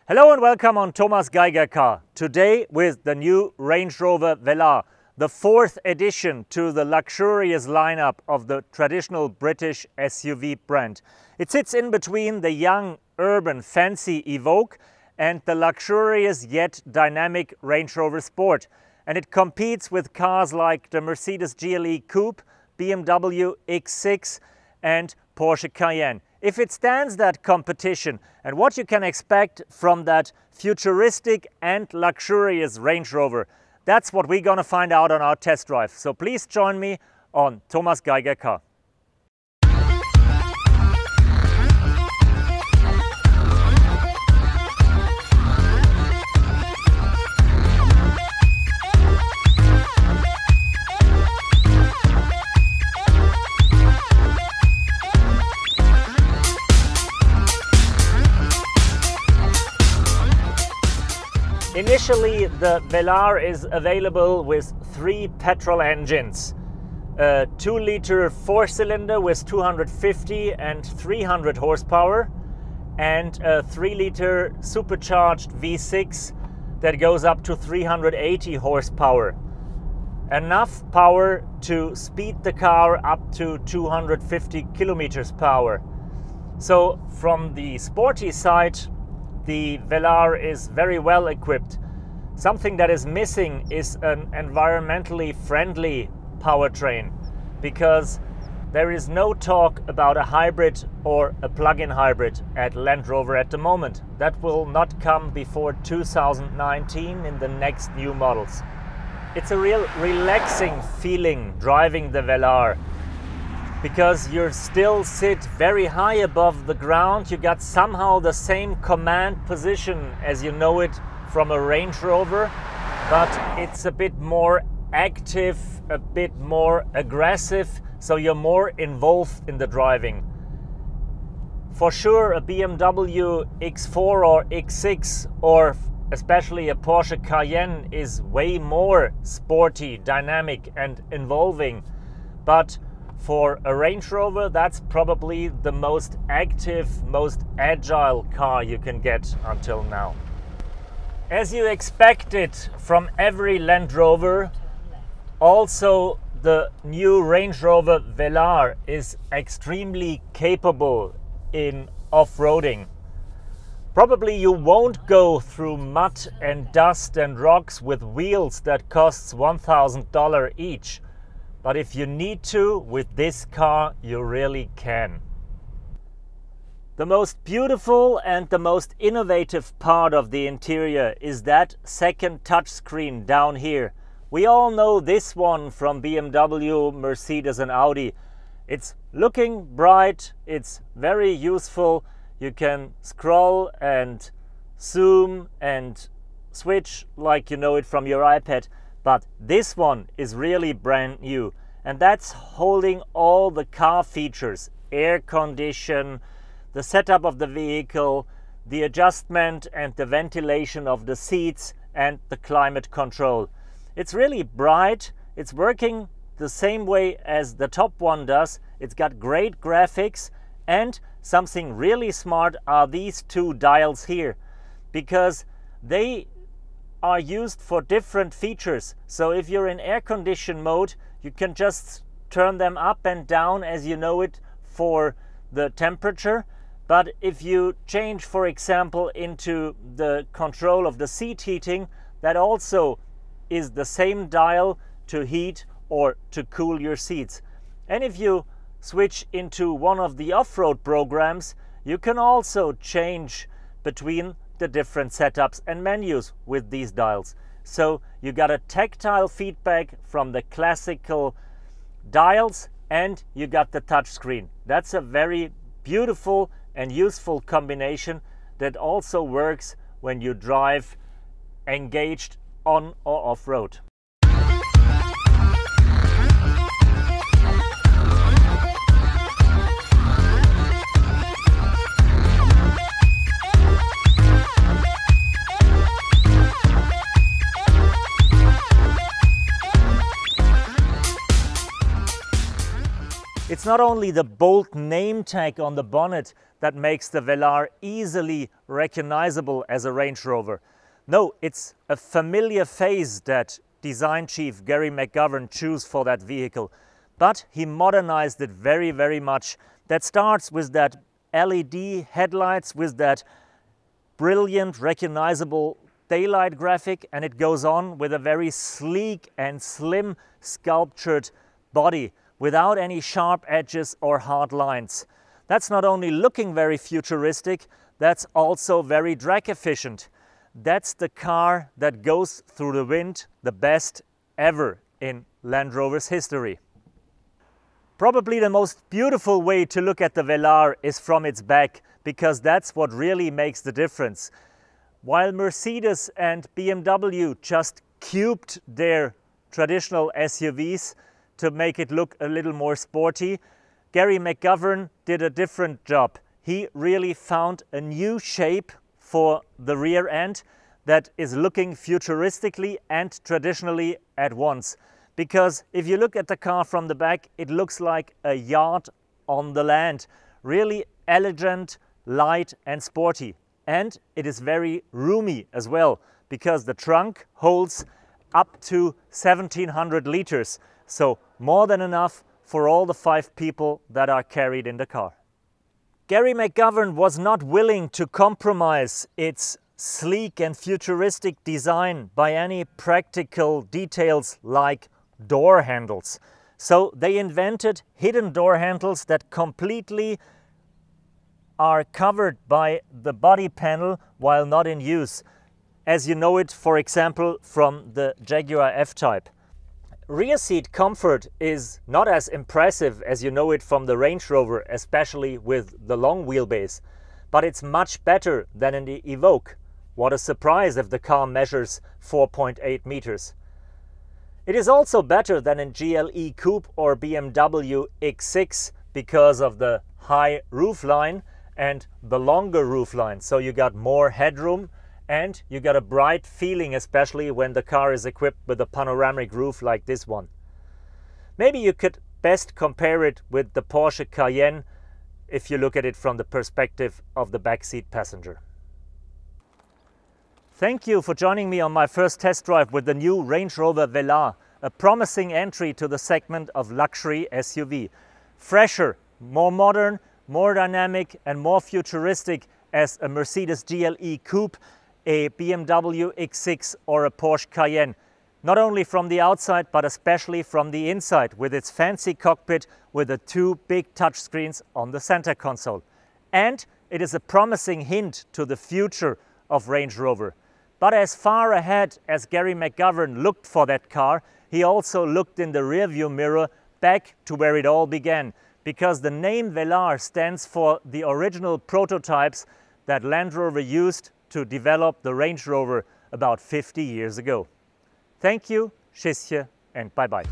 Hello and welcome on Thomas Geiger Car. Today with the new Range Rover Velar, the fourth addition to the luxurious lineup of the traditional British SUV brand. It sits in between the young, urban, fancy Evoque and the luxurious yet dynamic Range Rover Sport. And it competes with cars like the Mercedes GLE Coupé, BMW X6 and Porsche Cayenne. If it stands that competition and what you can expect from that futuristic and luxurious Range Rover, that's what we're going to find out on our test drive. So please join me on Thomas Geiger Car. Initially, the Velar is available with 3 petrol engines. A 2-liter 4-cylinder with 250 and 300 horsepower and a 3-liter supercharged V6 that goes up to 380 horsepower. Enough power to speed the car up to 250 kilometers per hour. So from the sporty side, the Velar is very well equipped. Something that is missing is an environmentally friendly powertrain, because there is no talk about a hybrid or a plug-in hybrid at Land Rover at the moment. That will not come before 2019 in the next new models. It's a real relaxing feeling driving the Velar, because you still sit very high above the ground. You got somehow the same command position as you know it from a Range Rover, but it's a bit more active, a bit more aggressive, so you're more involved in the driving. For sure, a BMW X4 or X6 or especially a Porsche Cayenne is way more sporty, dynamic and involving, but for a Range Rover, that's probably the most active, most agile car you can get until now. As you expected from every Land Rover, also the new Range Rover Velar is extremely capable in off-roading. Probably you won't go through mud and dust and rocks with wheels that costs $1,000 each. But if you need to, with this car, you really can. The most beautiful and the most innovative part of the interior is that second touchscreen down here. We all know this one from BMW, Mercedes and Audi. It's looking bright, it's very useful. You can scroll and zoom and switch like you know it from your iPad. But this one is really brand new, and that's holding all the car features: air condition, the setup of the vehicle, the adjustment and the ventilation of the seats and the climate control. It's really bright, it's working the same way as the top one does. It's got great graphics, and something really smart are these 2 dials here, because they are used for different features. So if you're in air condition mode, you can just turn them up and down as you know it for the temperature. But if you change, for example, into the control of the seat heating, that also is the same dial to heat or to cool your seats. And if you switch into one of the off-road programs, you can also change between the different setups and menus with these dials. So you got a tactile feedback from the classical dials and you got the touch screen. That's a very beautiful and useful combination that also works when you drive engaged on or off-road. It's not only the bold name tag on the bonnet that makes the Velar easily recognizable as a Range Rover. No, it's a familiar face that design chief Gary McGovern chose for that vehicle. But he modernized it very, very much. That starts with that LED headlights, with that brilliant, recognizable daylight graphic, and it goes on with a very sleek and slim sculptured body without any sharp edges or hard lines. That's not only looking very futuristic, that's also very drag efficient. That's the car that goes through the wind the best ever in Land Rover's history. Probably the most beautiful way to look at the Velar is from its back, because that's what really makes the difference. While Mercedes and BMW just cubed their traditional SUVs to make it look a little more sporty, Gary McGovern did a different job. He really found a new shape for the rear end that is looking futuristically and traditionally at once. Because if you look at the car from the back, it looks like a yacht on the land. Really elegant, light and sporty. And it is very roomy as well, because the trunk holds up to 1700 liters. So more than enough for all the 5 people that are carried in the car. Gary McGovern was not willing to compromise its sleek and futuristic design by any practical details like door handles. So they invented hidden door handles that completely are covered by the body panel while not in use, as you know it, for example, from the Jaguar F-Type. Rear seat comfort is not as impressive as you know it from the Range Rover, especially with the long wheelbase, but it's much better than in the Evoque. What a surprise if the car measures 4.8 meters. It is also better than in GLE Coupe or BMW X6 because of the high roofline and the longer roofline. So you got more headroom and you got a bright feeling, especially when the car is equipped with a panoramic roof like this one. Maybe you could best compare it with the Porsche Cayenne if you look at it from the perspective of the backseat passenger. Thank you for joining me on my first test drive with the new Range Rover Velar, a promising entry to the segment of luxury SUV. Fresher, more modern, more dynamic and more futuristic as a Mercedes GLE Coupe, a BMW X6 or a Porsche Cayenne. Not only from the outside but especially from the inside, with its fancy cockpit with the 2 big touchscreens on the center console. And it is a promising hint to the future of Range Rover. But as far ahead as Gary McGovern looked for that car, he also looked in the rearview mirror back to where it all began, because the name Velar stands for the original prototypes that Land Rover used to develop the Range Rover about 50 years ago. Thank you, tschüsschen and bye-bye.